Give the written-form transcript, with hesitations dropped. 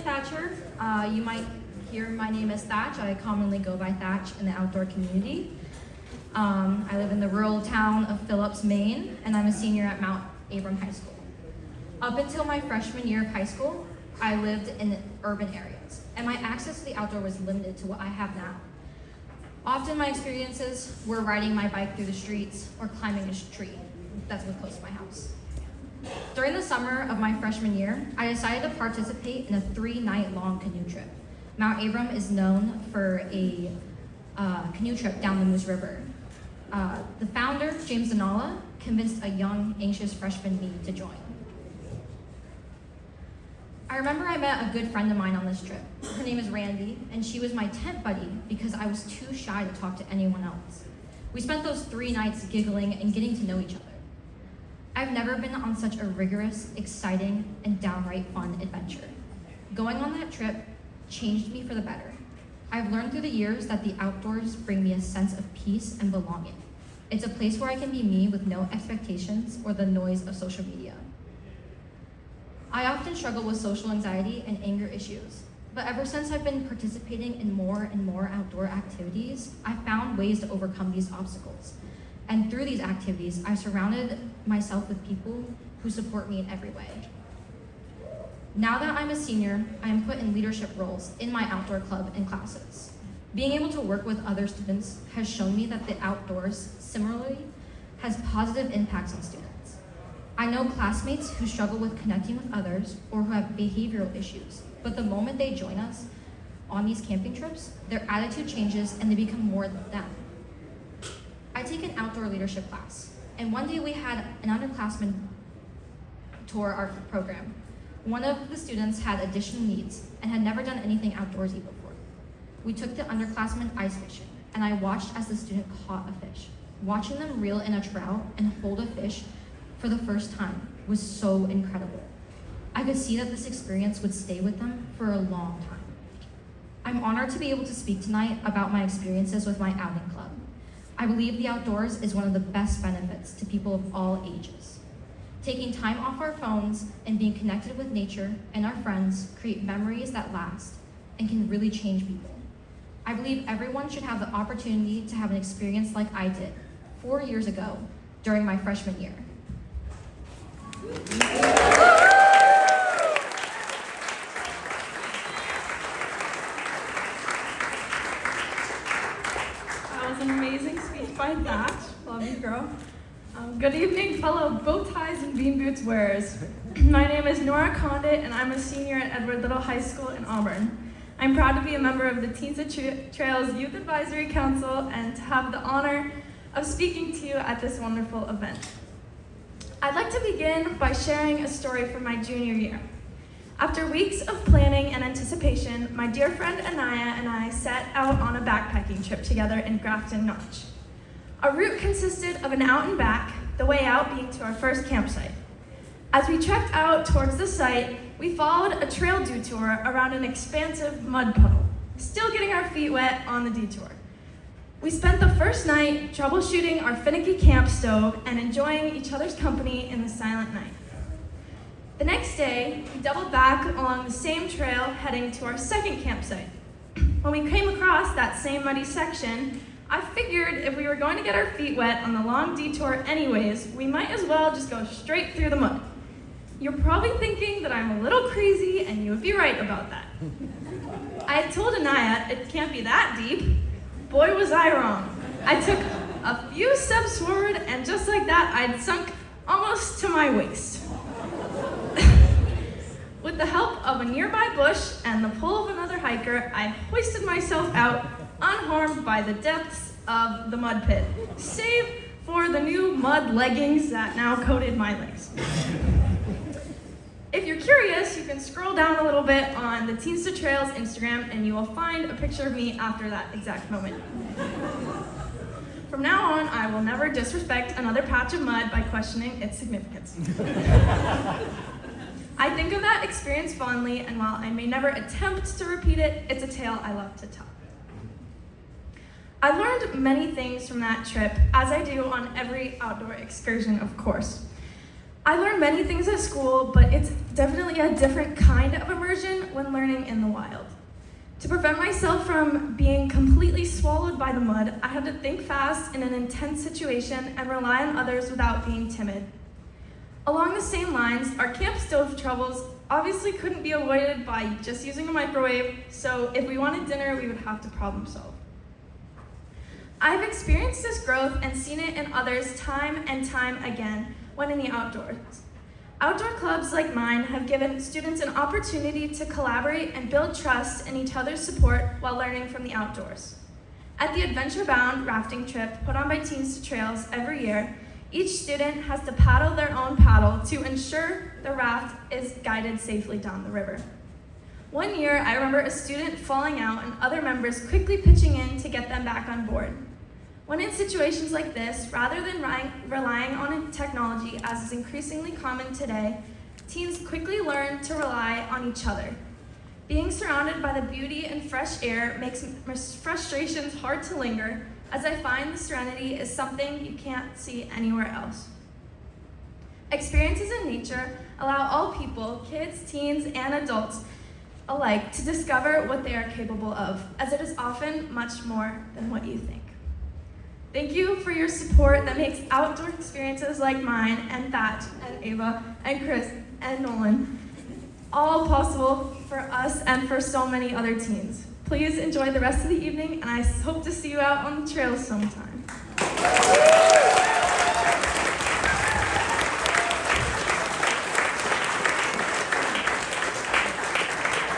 Jayden Thatcher. You might hear my name as Thatch. I commonly go by Thatch in the outdoor community. I live in the rural town of Phillips, Maine, and I'm a senior at Abram High School. Up until my freshman year of high school, I lived in urban areas, and my access to the outdoor was limited to what I have now. Often my experiences were riding my bike through the streets or climbing a tree that's close to my house. During the summer of my freshman year, I decided to participate in a 3-night-long canoe trip. Mount Abram is known for a canoe trip down the Moose River. The founder, James Danala, convinced a young, anxious freshman me to join. I remember I met a good friend of mine on this trip. Her name is Randy, and she was my tent buddy because I was too shy to talk to anyone else. We spent those 3 nights giggling and getting to know each other. I've never been on such a rigorous, exciting, and downright fun adventure. Going on that trip changed me for the better. I've learned through the years that the outdoors bring me a sense of peace and belonging. It's a place where I can be me with no expectations or the noise of social media. I often struggle with social anxiety and anger issues, but ever since I've been participating in more and more outdoor activities, I've found ways to overcome these obstacles. And through these activities, I've surrounded myself with people who support me in every way. Now that I'm a senior, I am put in leadership roles in my outdoor club and classes. Being able to work with other students has shown me that the outdoors, similarly, has positive impacts on students. I know classmates who struggle with connecting with others or who have behavioral issues, but the moment they join us on these camping trips, their attitude changes and they become more than them. I take an outdoor leadership class, and one day we had an underclassman tour our program. One of the students had additional needs and had never done anything outdoorsy before. We took the underclassmen ice fishing, and I watched as the student caught a fish. Watching them reel in a trout and hold a fish for the first time was so incredible. I could see that this experience would stay with them for a long time. I'm honored to be able to speak tonight about my experiences with my outing club. I believe the outdoors is one of the best benefits to people of all ages. Taking time off our phones and being connected with nature and our friends create memories that last and can really change people. I believe everyone should have the opportunity to have an experience like I did 4 years ago during my freshman year. That was an amazing speech by Thatch. Love you, girl. Good evening, fellow bow ties and bean boots wearers. My name is Nora Condit, and I'm a senior at Edward Little High School in Auburn. I'm proud to be a member of the Teens of Trails Youth Advisory Council and to have the honor of speaking to you at this wonderful event. I'd like to begin by sharing a story from my junior year. After weeks of planning and anticipation, my dear friend Anaya and I set out on a backpacking trip together in Grafton Notch. Our route consisted of an out and back, the way out being to our first campsite. As we trekked out towards the site, we followed a trail detour around an expansive mud puddle, still getting our feet wet on the detour. We spent the first night troubleshooting our finicky camp stove and enjoying each other's company in the silent night. The next day, we doubled back along the same trail heading to our second campsite. When we came across that same muddy section, I figured if we were going to get our feet wet on the long detour anyways, we might as well just go straight through the mud. You're probably thinking that I'm a little crazy, and you would be right about that. I had told Anaya it can't be that deep. Boy, was I wrong. I took a few steps forward, and just like that, I'd sunk almost to my waist. With the help of a nearby bush and the pull of another hiker, I hoisted myself out, unharmed by the depths of the mud pit, save for the new mud leggings that now coated my legs. If you're curious, you can scroll down a little bit on the Teens to Trails Instagram and you will find a picture of me after that exact moment. From now on, I will never disrespect another patch of mud by questioning its significance. I think of that experience fondly, and while I may never attempt to repeat it, it's a tale I love to tell. I learned many things from that trip, as I do on every outdoor excursion, of course. I learned many things at school, but it's definitely a different kind of immersion when learning in the wild. To prevent myself from being completely swallowed by the mud, I had to think fast in an intense situation and rely on others without being timid. Along the same lines, our camp stove troubles obviously couldn't be avoided by just using a microwave, so if we wanted dinner, we would have to problem solve. I've experienced this growth and seen it in others time and time again when in the outdoors. Outdoor clubs like mine have given students an opportunity to collaborate and build trust in each other's support while learning from the outdoors. At the Adventure Bound rafting trip put on by Teens to Trails every year, each student has to paddle their own paddle to ensure the raft is guided safely down the river. One year, I remember a student falling out and other members quickly pitching in to get them back on board. When in situations like this, rather than relying on technology, as is increasingly common today, teens quickly learn to rely on each other. Being surrounded by the beauty and fresh air makes frustrations hard to linger, as I find the serenity is something you can't see anywhere else. Experiences in nature allow all people, kids, teens, and adults alike, to discover what they are capable of, as it is often much more than what you think. Thank you for your support that makes outdoor experiences like mine and Thatch and Ava and Chris and Nolan all possible for us and for so many other teens. Please enjoy the rest of the evening, and I hope to see you out on the trails sometime.